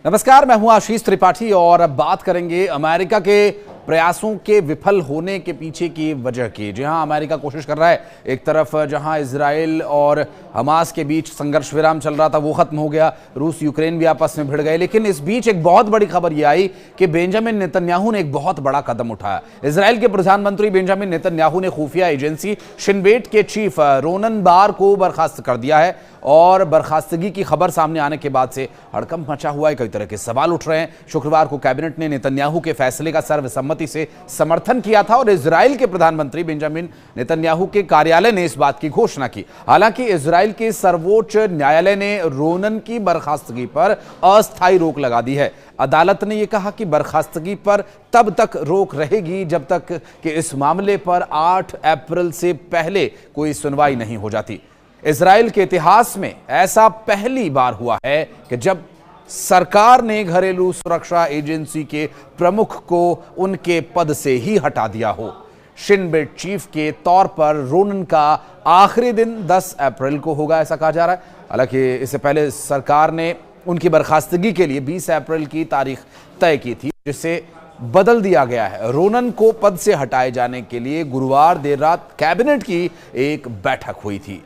नमस्कार, मैं हूं आशीष त्रिपाठी और अब बात करेंगे अमेरिका के प्रयासों के विफल होने के पीछे की वजह की। जी हां, अमेरिका कोशिश कर रहा है। एक तरफ जहां इजराइल और हमास के बीच संघर्ष विराम चल रहा था, वो खत्म हो गया। रूस यूक्रेन भी आपस में भिड़ गए, लेकिन इस बीच एक बहुत बड़ी खबर यह आई कि बेंजामिन नेतन्याहू ने एक बहुत बड़ा कदम उठाया। इजराइल के प्रधानमंत्री बेंजामिन नेतन्याहू ने खुफिया एजेंसी शिन बेट के चीफ रोनन बार को बर्खास्त कर दिया है और बर्खास्तगी की खबर सामने आने के बाद से हड़कंप मचा हुआ है। कई तरह के सवाल उठ रहे हैं। शुक्रवार को कैबिनेट ने नेतन्याहू के फैसले का सर्वसम्मति से समर्थन किया था और इजराइल के प्रधानमंत्री बेंजामिन नेतन्याहू के कार्यालय ने इस बात की घोषणा की। हालांकि इजराइल के सर्वोच्च न्यायालय ने रोनन की बर्खास्तगी पर अस्थायी रोक लगा दी है। अदालत ने यह कहा कि बर्खास्तगी पर तब तक रोक रहेगी जब तक कि इस मामले पर 8 अप्रैल से पहले कोई सुनवाई नहीं हो जाती। इजराइल के इतिहास में ऐसा पहली बार हुआ है कि जब सरकार ने घरेलू सुरक्षा एजेंसी के प्रमुख को उनके पद से ही हटा दिया हो। शिन बेट चीफ के तौर पर रोनन का आखिरी दिन 10 अप्रैल को होगा, ऐसा कहा जा रहा है। हालांकि इससे पहले सरकार ने उनकी बर्खास्तगी के लिए 20 अप्रैल की तारीख तय की थी, जिसे बदल दिया गया है। रोनन को पद से हटाए जाने के लिए गुरुवार देर रात कैबिनेट की एक बैठक हुई थी।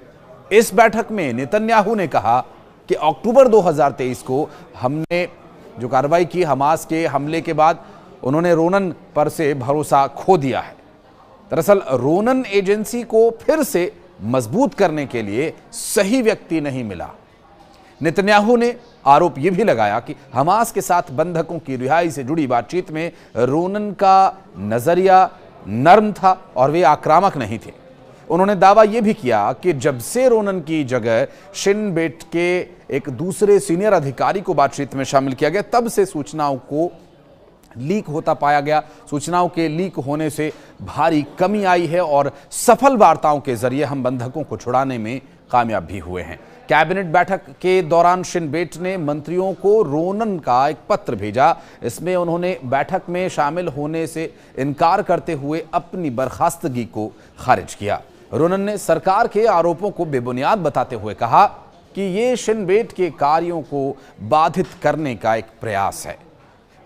इस बैठक में नेतन्याहू ने कहा कि अक्टूबर 2023 को हमने जो कार्रवाई की हमास के हमले के बाद, उन्होंने रोनन पर से भरोसा खो दिया है। दरअसल रोनन एजेंसी को फिर से मजबूत करने के लिए सही व्यक्ति नहीं मिला। नेतन्याहू ने आरोप यह भी लगाया कि हमास के साथ बंधकों की रिहाई से जुड़ी बातचीत में रोनन का नजरिया नर्म था और वे आक्रामक नहीं थे। उन्होंने दावा यह भी किया कि जब से रोनन की जगह शिन बेट के एक दूसरे सीनियर अधिकारी को बातचीत में शामिल किया गया, तब से सूचनाओं को लीक होता पाया गया। सूचनाओं के लीक होने से भारी कमी आई है और सफल वार्ताओं के जरिए हम बंधकों को छुड़ाने में कामयाब भी हुए हैं। कैबिनेट बैठक के दौरान शिन बेट ने मंत्रियों को रोनन का एक पत्र भेजा। इसमें उन्होंने बैठक में शामिल होने से इनकार करते हुए अपनी बर्खास्तगी को खारिज किया। रोनन ने सरकार के आरोपों को बेबुनियाद बताते हुए कहा कि ये शिन बेट के कार्यों को बाधित करने का एक प्रयास है।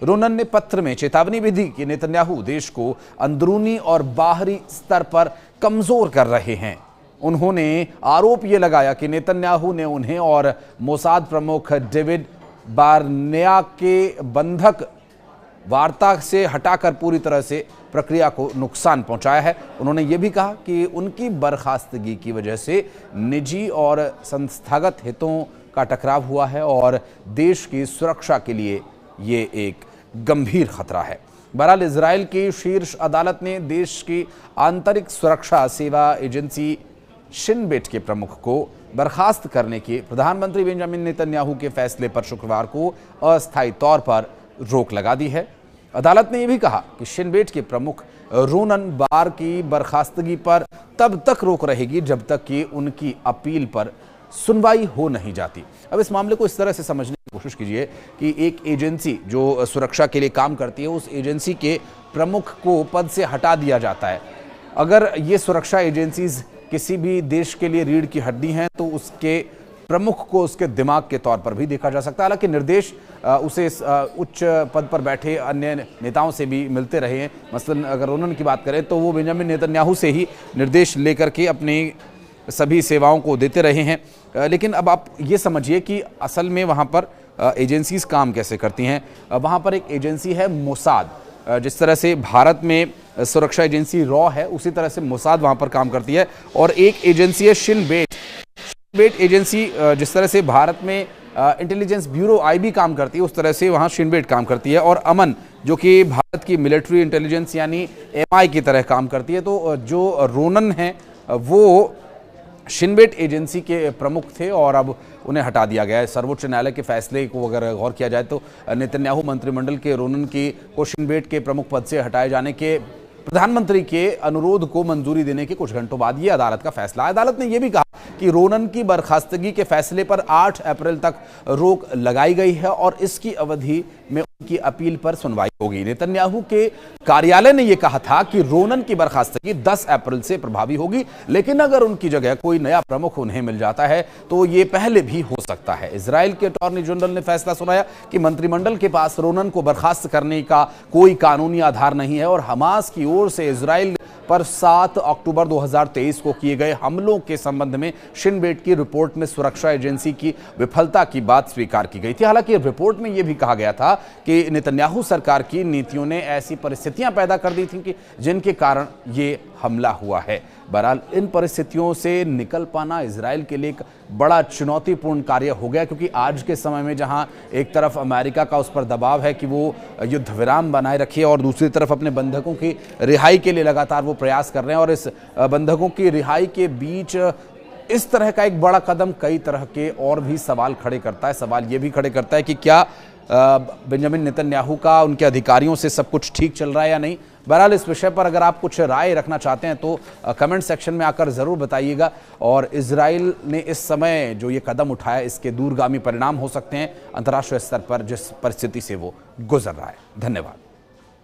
रोनन ने पत्र में चेतावनी भी दी कि नेतन्याहू देश को अंदरूनी और बाहरी स्तर पर कमजोर कर रहे हैं। उन्होंने आरोप यह लगाया कि नेतन्याहू ने उन्हें और मोसाद प्रमुख डेविड बारनेया के बंधक वार्ता से हटाकर पूरी तरह से प्रक्रिया को नुकसान पहुंचाया है। उन्होंने यह भी कहा कि उनकी बर्खास्तगी की वजह से निजी और संस्थागत हितों का टकराव हुआ है और देश की सुरक्षा के लिए ये एक गंभीर खतरा है। बहरहाल इजराइल की शीर्ष अदालत ने देश की आंतरिक सुरक्षा सेवा एजेंसी शिन बेट के प्रमुख को बर्खास्त करने के प्रधानमंत्री बेंजामिन नेतन्याहू के फैसले पर शुक्रवार को अस्थायी तौर पर रोक लगा दी है। अदालत ने यह भी कहा कि शिन बेट के प्रमुख रोनन बार की बर्खास्तगी पर तब तक रोक रहेगी जब तक कि उनकी अपील पर सुनवाई हो नहीं जाती। अब इस मामले को इस तरह से समझने की कोशिश कीजिए कि एक एजेंसी जो सुरक्षा के लिए काम करती है, उस एजेंसी के प्रमुख को पद से हटा दिया जाता है। अगर ये सुरक्षा एजेंसीज किसी भी देश के लिए रीढ़ की हड्डी हैं तो उसके प्रमुख को उसके दिमाग के तौर पर भी देखा जा सकता है। हालांकि निर्देश उसे उच्च पद पर बैठे अन्य नेताओं से भी मिलते रहे हैं। मसलन अगर रोनन की बात करें तो वो बेंजामिन नेतन्याहू से ही निर्देश लेकर के अपनी सभी सेवाओं को देते रहे हैं। लेकिन अब आप ये समझिए कि असल में वहाँ पर एजेंसीज काम कैसे करती हैं। वहाँ पर एक एजेंसी है मोसाद। जिस तरह से भारत में सुरक्षा एजेंसी रॉ है, उसी तरह से मोसाद वहाँ पर काम करती है। और एक एजेंसी है शिन बेट एजेंसी। जिस तरह से भारत में इंटेलिजेंस ब्यूरो आईबी काम करती है, उस तरह से वहाँ शिन बेट काम करती है। और अमन जो कि भारत की मिलिट्री इंटेलिजेंस यानी एमआई की तरह काम करती है। तो जो रोनन हैं वो शिन बेट एजेंसी के प्रमुख थे और अब उन्हें हटा दिया गया है। सर्वोच्च न्यायालय के फैसले को अगर गौर किया जाए तो नेतन्याहू मंत्रिमंडल के रोनन की को शिन बेट के प्रमुख पद से हटाए जाने के प्रधानमंत्री के अनुरोध को मंजूरी देने के कुछ घंटों बाद ये अदालत का फैसला। अदालत ने यह भी कहा कि रोनन की बर्खास्तगी के फैसले पर 8 अप्रैल तक रोक लगाई गई है और इसकी अवधि में की अपील पर सुनवाई होगी। नेतन्याहू के कार्यालय ने यह कहा था कि रोनन की बर्खास्तगी 10 अप्रैल से प्रभावी होगी, लेकिन अगर उनकी जगह कोई नया प्रमुख उन्हें मिल जाता है तो ये पहले भी हो सकता है। इजराइल के अटॉर्नी जनरल ने फैसला सुनाया कि मंत्रिमंडल के पास रोनन को बर्खास्त करने का कोई कानूनी आधार नहीं है और हमास की ओर से इजराइल पर 7 अक्टूबर 2023 को किए गए हमलों के संबंध में शिन बेट की रिपोर्ट में सुरक्षा एजेंसी की विफलता की बात स्वीकार की गई थी। हालांकि रिपोर्ट में यह भी कहा गया था कि नेतन्याहू सरकार की नीतियों ने ऐसी परिस्थितियां पैदा कर दी थी कि जिनके कारण ये हमला हुआ है। बहरहाल इन परिस्थितियों से निकल पाना इजराइल के लिए एक बड़ा चुनौतीपूर्ण कार्य हो गया, क्योंकि आज के समय में जहां एक तरफ अमेरिका का उस पर दबाव है कि वो युद्ध विराम बनाए रखे और दूसरी तरफ अपने बंधकों की रिहाई के लिए लगातार वो प्रयास कर रहे हैं, और इस बंधकों की रिहाई के बीच इस तरह का एक बड़ा कदम कई तरह के और भी सवाल खड़े करता है। सवाल ये भी खड़े करता है कि क्या बेंजामिन नेतन्याहू का उनके अधिकारियों से सब कुछ ठीक चल रहा है या नहीं। बहरहाल इस विषय पर अगर आप कुछ राय रखना चाहते हैं तो कमेंट सेक्शन में आकर ज़रूर बताइएगा। और इजराइल ने इस समय जो ये कदम उठाया, इसके दूरगामी परिणाम हो सकते हैं अंतर्राष्ट्रीय स्तर पर जिस परिस्थिति से वो गुजर रहा है। धन्यवाद।